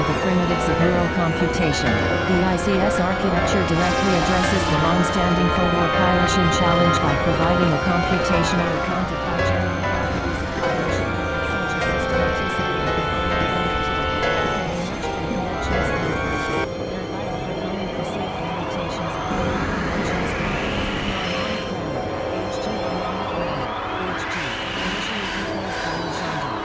the primitives of neural computation. The ICS architecture directly addresses the long-standing photo-compilation challenge by providing a computational account of how general properties of cognition, such as systematicity and conductivity, differ much from connectionist networks, thereby overcoming perceived limitations of highly connectionist models. Harmonic grammar, HG harmonic grammar, HG, initially proposed by Legendre,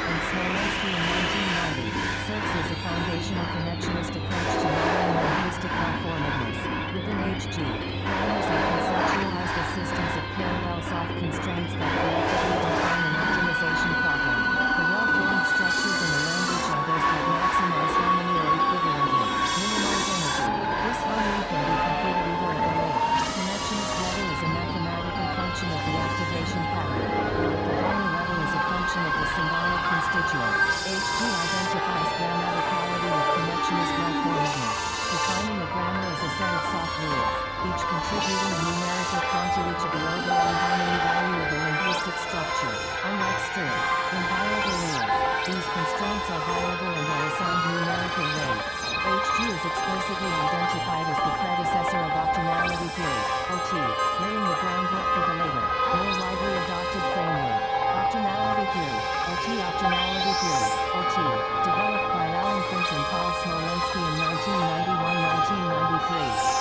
and Smolensky in 1990, serves as a foundational connectionist approach to modeling linguistic malformedness. Within HG, grammars are conceptualized as systems of parallel soft constraints that collectively define an optimization problem. The well-formed structures in a language are those that maximize harmony or equivalently, minimize energy. This harmony can be computed either at the lower, connectionist level as a mathematical function of the activation pattern, or at the higher level as a function of the symbolic constituents. HG identifies grammaticality with connectionist malformedness, defining a grammar as a set of soft rules, each contributing a numerical quantity to the overall harmony value of a linguistic structure. Unlike strict, inviolable rules, these constraints are violable and are assigned numerical weights. HG is explicitly identified as the predecessor of optimality theory, OT, laying the groundwork for the later, more widely adopted framework. Optimality theory, OT. Optimality theory, OT, developed by Alan Prince and Paul Smolensky in 1991-1993,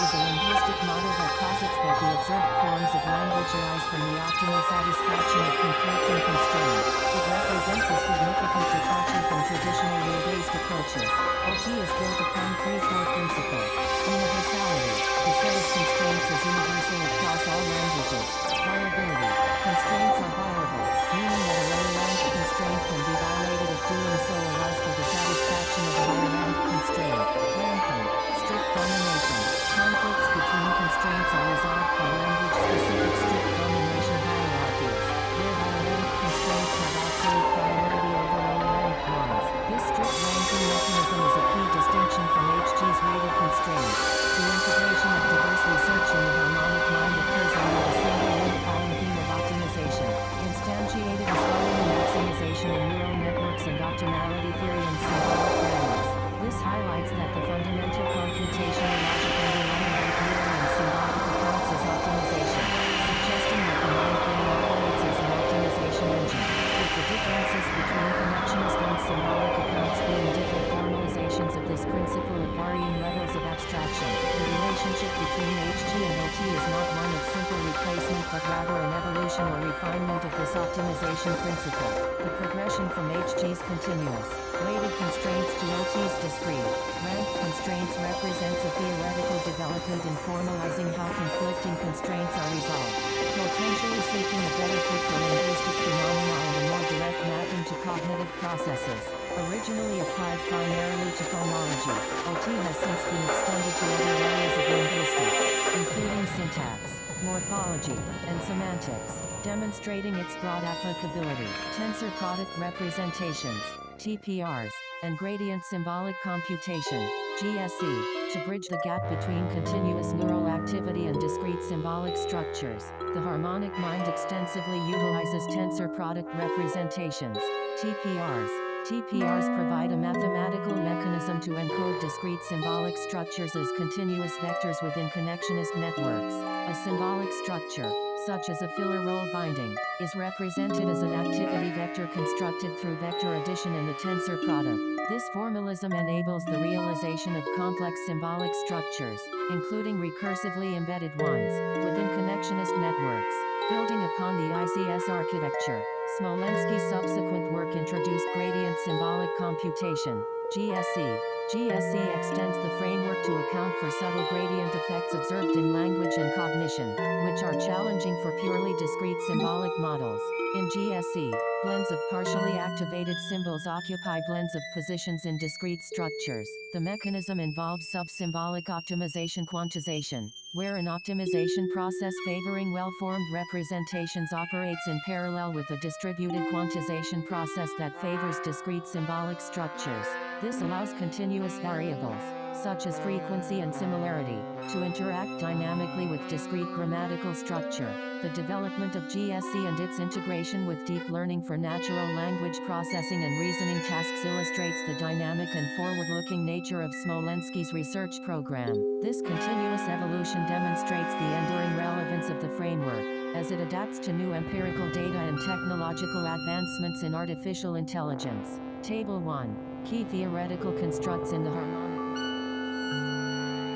is a linguistic model that posits that the observed forms of language arise from the optimal satisfaction of conflicting constraints. It represents a significant departure from traditional rule-based approaches. OT is built upon three core principles. Universality, the set of constraints is universal across all languages. Violability, constraints are violable, meaning that a low-ranked constraint can be violated if doing so allows for the satisfaction of a higher-ranked constraint. Rampant, strict domination, conflicts between constraints are resolved by language-specific strict domination hierarchies, whereby ranked constraints have absolute priority over lower-ranked ones. This strict ranking mechanism is a key distinction from HG's weighted constraints. The integration of diverse research in the harmonic mind occurs under a single unifying theme of optimization, instantiated as harmony maximization in neural networks and optimality theory in symbolic grammars. This highlights that the fundamental computational logic underlying both neural and symbolic accounts is optimization, suggesting that the mind-brain operates as an optimization engine, with the differences between connectionist and symbolic accounts being different formalizations of this principle at varying levels of abstraction. The relationship between HG and OT is not one of simple replacement but rather an evolution or refinement of this optimization principle. The progression from HG's continuous, weighted constraints to OT's discrete, ranked constraints represents a theoretical development in formalizing how conflicting constraints are resolved, potentially seeking a better fit for linguistic phenomena and a more direct mapping to cognitive processes. Originally applied primarily to phonology, OT has since been extended to other areas of linguistics, including syntax, morphology, and semantics, demonstrating its broad applicability. Tensor product representations, TPRs, and gradient symbolic computation, GSE, to bridge the gap between continuous neural activity and discrete symbolic structures. The harmonic mind extensively utilizes tensor product representations, TPRs. TPRs provide a mathematical mechanism to encode discrete symbolic structures as continuous vectors within connectionist networks. A symbolic structure, such as a filler roll binding, is represented as an activity vector constructed through vector addition in the tensor product. This formalism enables the realization of complex symbolic structures, including recursively embedded ones, within connectionist networks. Building upon the ICS architecture, Smolensky's subsequent work introduced gradient symbolic computation, GSE. GSE extends the framework to account for subtle gradient effects observed in language and cognition, which are challenging for purely discrete symbolic models. In GSE, blends of partially activated symbols occupy blends of positions in discrete structures. The mechanism involves sub-symbolic optimization quantization, where an optimization process favoring well-formed representations operates in parallel with a distributed quantization process that favors discrete symbolic structures. This allows continuous variables, such as frequency and similarity, to interact dynamically with discrete grammatical structure. The development of GSE and its integration with deep learning for natural language processing and reasoning tasks illustrates the dynamic and forward-looking nature of Smolensky's research program. This continuous evolution demonstrates the enduring relevance of the framework, as it adapts to new empirical data and technological advancements in artificial intelligence. Table 1. Key theoretical constructs in the harmonic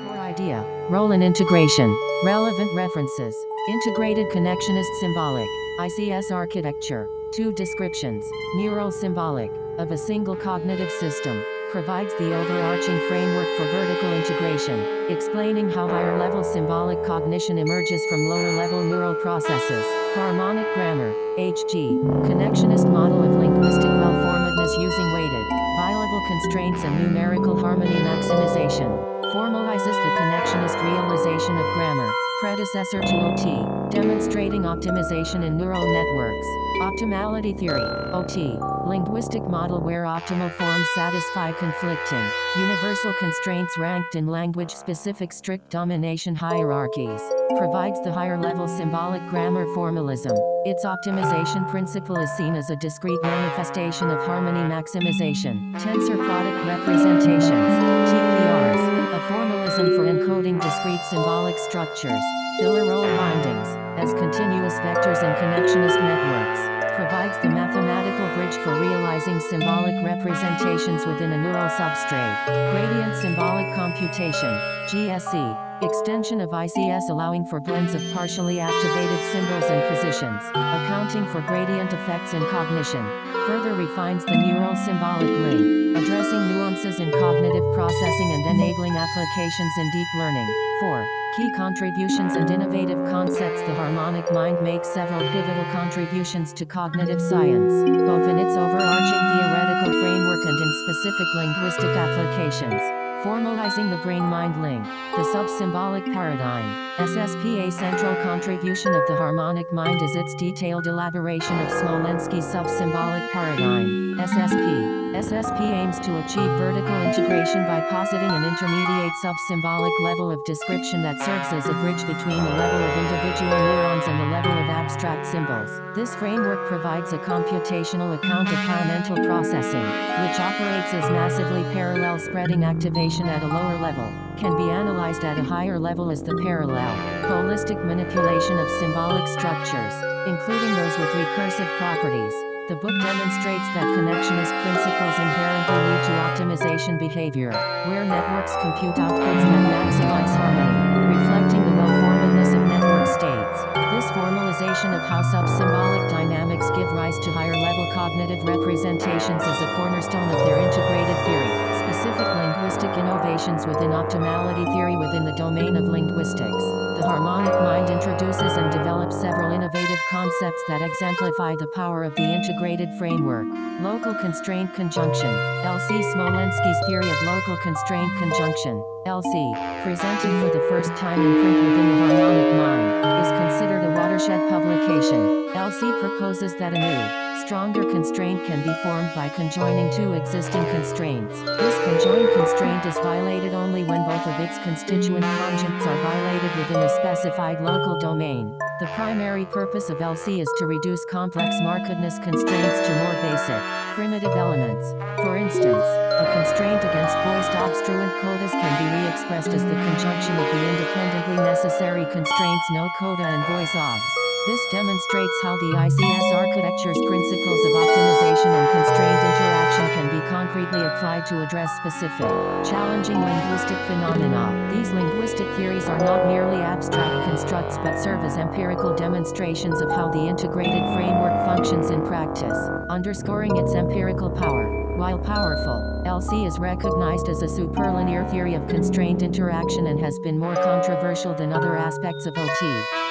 core idea. Role in integration. Relevant references. Integrated Connectionist Symbolic, ICS Architecture. 2 descriptions. Neural symbolic, of a single cognitive system, provides the overarching framework for vertical integration, explaining how higher-level symbolic cognition emerges from lower-level neural processes. Harmonic grammar, HG, connectionist model of linguistic well-formedness using weighted, violable constraints and numerical harmony maximization, formalizes the connectionist realization of grammar, predecessor to OT, demonstrating optimization in neural networks. Optimality theory, OT, linguistic model where optimal forms satisfy conflicting, universal constraints ranked in language-specific strict domination hierarchies, provides the higher-level symbolic grammar formalism. Its optimization principle is seen as a discrete manifestation of harmony maximization. Tensor product representations, TPRs, a formalism for encoding discrete symbolic structures, filler role bindings, as continuous vectors in connectionist networks, provides the mathematical bridge for realizing symbolic representations within a neural substrate. Gradient symbolic computation, GSE, extension of ICS allowing for blends of partially activated symbols and positions, accounting for gradient effects in cognition, further refines the neural symbolic link, addressing nuances in cognitive processing and enabling applications in deep learning. 4. Key contributions and innovative concepts. The harmonic mind makes several pivotal contributions to cognitive science, both in its overarching theoretical framework and in specific linguistic applications. Formalizing the brain-mind link, the sub-symbolic paradigm, SSP. A central contribution of the harmonic mind is its detailed elaboration of Smolensky's sub-symbolic paradigm, SSP. SSP aims to achieve vertical integration by positing an intermediate sub-symbolic level of description that serves as a bridge between the level of individual neurons and the level of abstract symbols. This framework provides a computational account of how mental processing, which operates as massively parallel spreading activation at a lower level, can be analyzed at a higher level as the parallel, holistic manipulation of symbolic structures, including those with recursive properties. The book demonstrates that connectionist principles inherently lead to optimization behavior, where networks compute outputs that maximize harmony, reflecting the well-formedness of network states. This formalization of how sub-symbolic dynamics give rise to higher-level cognitive representations is a cornerstone of their integrated theory. Specific linguistic innovations within optimality theory within the domain of linguistics. The harmonic mind introduces and develops several innovative concepts that exemplify the power of the integrated framework. Local constraint conjunction, LC. Smolensky's theory of local constraint conjunction, LC, presented for the first time in print within the harmonic mind, is considered a watershed publication. LC proposes that a new, stronger constraint can be formed by conjoining two existing constraints. This conjoined constraint is violated only when both of its constituent conjuncts are violated within a specified local domain. The primary purpose of LC is to reduce complex markedness constraints to more basic, primitive elements. For instance, a constraint against voiced obstruent codas can be re-expressed as the conjunction of the independently necessary constraints no coda and voice obs. This demonstrates how the ICS architecture's principles of optimization and constraint interaction can be concretely applied to address specific, challenging linguistic phenomena. These linguistic theories are not merely abstract constructs but serve as empirical demonstrations of how the integrated framework functions in practice, underscoring its empirical power. While powerful, LC is recognized as a superlinear theory of constraint interaction and has been more controversial than other aspects of OT.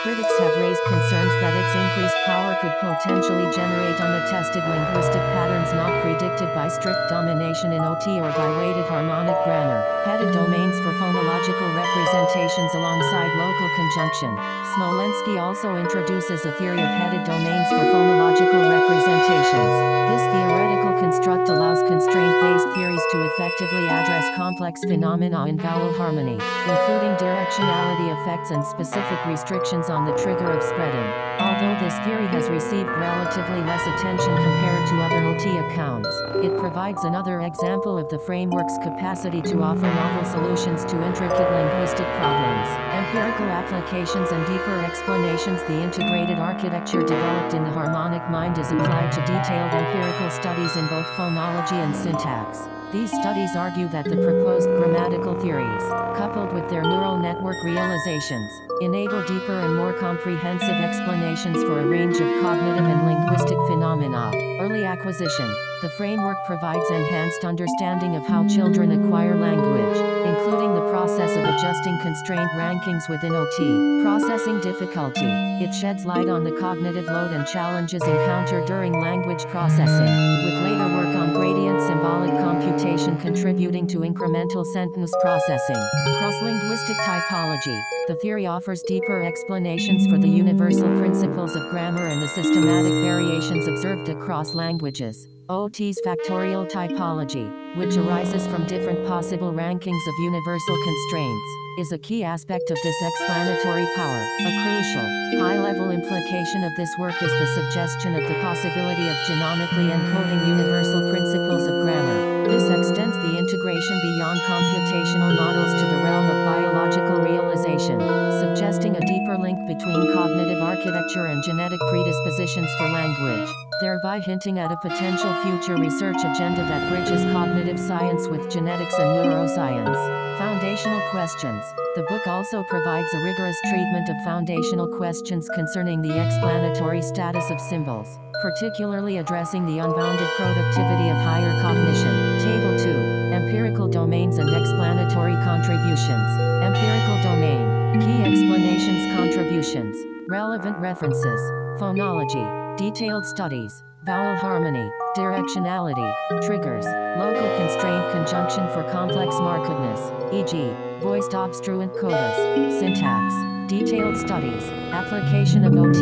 Critics have raised concerns that its increased power could potentially generate unattested linguistic patterns not predicted by strict domination in OT or by weighted harmonic grammar. Headed domains for phonological representations alongside local conjunction. Smolensky also introduces a theory of headed domains for phonological representations. This theoretical construct allows constraint-based theories to effectively address complex phenomena in vowel harmony, including directionality effects and specific restrictions on the trigger of spreading. Although this theory has received relatively less attention compared to other OT accounts, it provides another example of the framework's capacity to offer novel solutions to intricate linguistic problems. Empirical applications and deeper explanations. The integrated architecture developed in the harmonic mind is applied to detailed empirical studies in both phonology and syntax. These studies argue that the proposed grammatical theories, coupled with their neural network realizations, enable deeper and more comprehensive explanations for a range of cognitive and linguistic phenomena. Early acquisition. The framework provides enhanced understanding of how children acquire language, including the process of adjusting constraint rankings within OT. Processing difficulty. It sheds light on the cognitive load and challenges encountered during language processing, with later work on gradient symbolic computation contributing to incremental sentence processing. Cross-linguistic typology. The theory offers deeper explanations for the universal principles of grammar and the systematic variations observed across languages. OT's factorial typology, which arises from different possible rankings of universal constraints, is a key aspect of this explanatory power. A crucial, high-level implication of this work is the suggestion of the possibility of genomically encoding universal principles of grammar. This extends the integration beyond computational models to the realm of biological realization, suggesting a deeper link between cognitive architecture and genetic predispositions for language, thereby hinting at a potential future research agenda that bridges cognitive science with genetics and neuroscience. Foundational questions. The book also provides a rigorous treatment of foundational questions concerning the explanatory status of symbols, particularly addressing the unbounded productivity of higher cognition. Table 2. Empirical domains and explanatory contributions. Empirical domain. Key explanations. Contributions. Relevant references. Phonology. Detailed studies. Vowel harmony. Directionality. Triggers. Local constraint conjunction for complex markedness, e.g., voiced obstruent codas. Syntax. Detailed studies. Application of OT.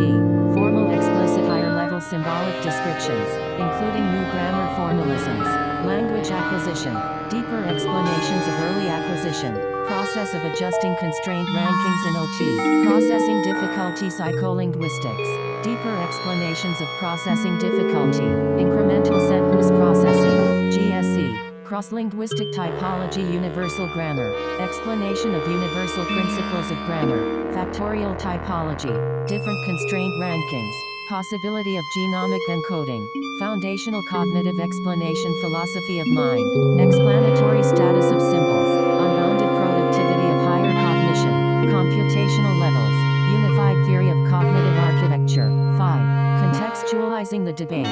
Formal explicit higher-level symbolic descriptions, including new grammar formalisms. Language acquisition. Deeper explanations of early acquisition. Process of adjusting constraint rankings in OT. Processing difficulty. Psycholinguistics. Deeper explanations of processing difficulty. Incremental sentence processing. GSE. Cross-linguistic typology. Universal grammar. Explanation of universal principles of grammar. Factorial typology. Different constraint rankings. Possibility of genomic encoding. Foundational cognitive explanation. Philosophy of mind. Explanatory status of symbols. Unbounded productivity of higher cognition. Computational levels. Unified theory of cognitive architecture. 5. Contextualizing the debate.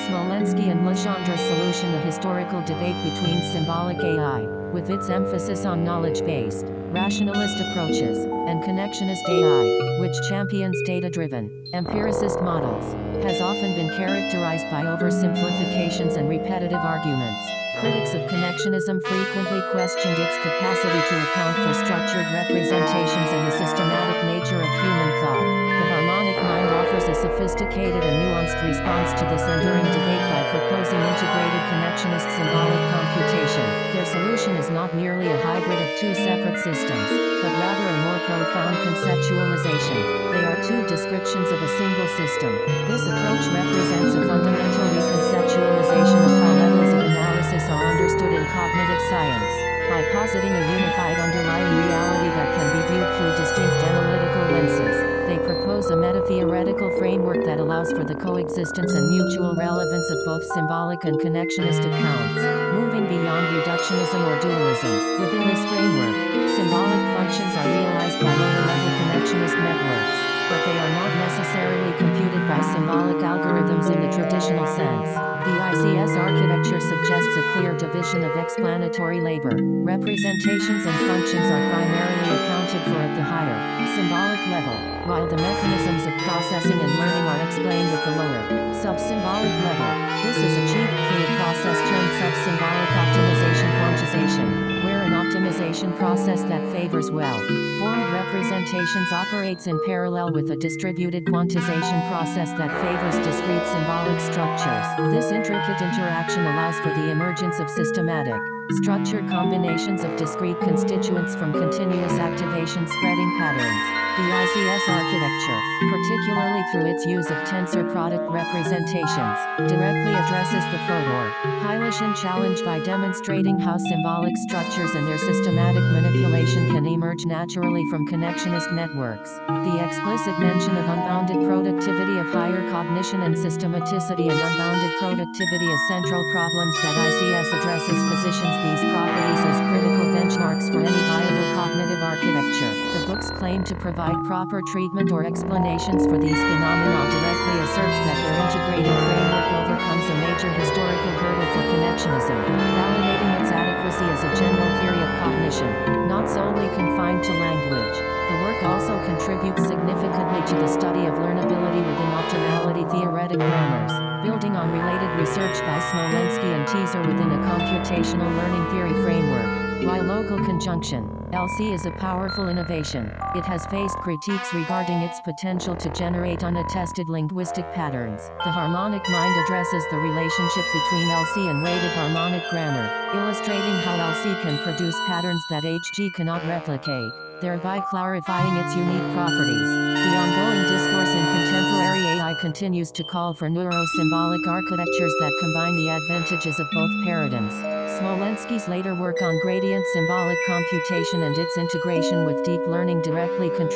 Smolensky and Legendre's solution. The historical debate between symbolic AI, with its emphasis on knowledge-based, rationalist approaches, and connectionist AI, which champions data-driven, empiricist models, has often been characterized by oversimplifications and repetitive arguments. Critics of connectionism frequently questioned its capacity to account for structured representations and the systematic nature of human thought. The harmonic mind offers a sophisticated and nuanced response to this enduring debate by proposing integrated connectionist symbolic computation. Their solution is not merely a hybrid of two separate systems, but rather a more profound conceptualization. They are two descriptions of a single system. This approach represents a fundamental reconceptualization of how levels of analysis are understood in cognitive science, by positing a unified underlying reality that can be viewed through distinct analytical lenses. They propose a meta-theoretical framework that allows for the coexistence and mutual relevance of both symbolic and connectionist accounts, moving beyond reductionism or dualism. Within this framework, symbolic functions are realized by lower-level connectionist networks, but they are not necessarily computed by symbolic algorithms in the traditional sense. The ICS architecture suggests a clear division of explanatory labor. Representations and functions are primarily accounted for at the higher, symbolic level, while the mechanisms of processing and learning are explained at the lower, sub-symbolic level. This is achieved through a process termed sub-symbolic optimization quantization, where an optimization process that favors well-formed representations operates in parallel with a distributed quantization process that favors discrete symbolic structures. This intricate interaction allows for the emergence of systematic, Structure combinations of discrete constituents from continuous activation spreading patterns. The ICS architecture, particularly through its use of tensor product representations, directly addresses the Fodor-Hylian challenge by demonstrating how symbolic structures and their systematic manipulation can emerge naturally from connectionist networks. The explicit mention of unbounded productivity of higher cognition and systematicity and unbounded productivity as central problems that ICS addresses positions these properties as critical benchmarks for any viable cognitive architecture. The book's claim to provide proper treatment or explanations for these phenomena directly asserts that their integrated framework overcomes a major historical hurdle for connectionism, validating its adequacy as a general theory of cognition, not solely confined to language. The work also contributes significantly to the study of learnability within optimality theoretic grammars, building on related research by Smolensky and Teaser within a computational learning theory framework. While local conjunction, LC is a powerful innovation, it has faced critiques regarding its potential to generate unattested linguistic patterns. The harmonic mind addresses the relationship between LC and rated harmonic grammar, illustrating how LC can produce patterns that HG cannot replicate, thereby clarifying its unique properties. The ongoing discourse in contemporary AI continues to call for neuro-symbolic architectures that combine the advantages of both paradigms. Smolensky's later work on gradient symbolic computation and its integration with deep learning directly contributes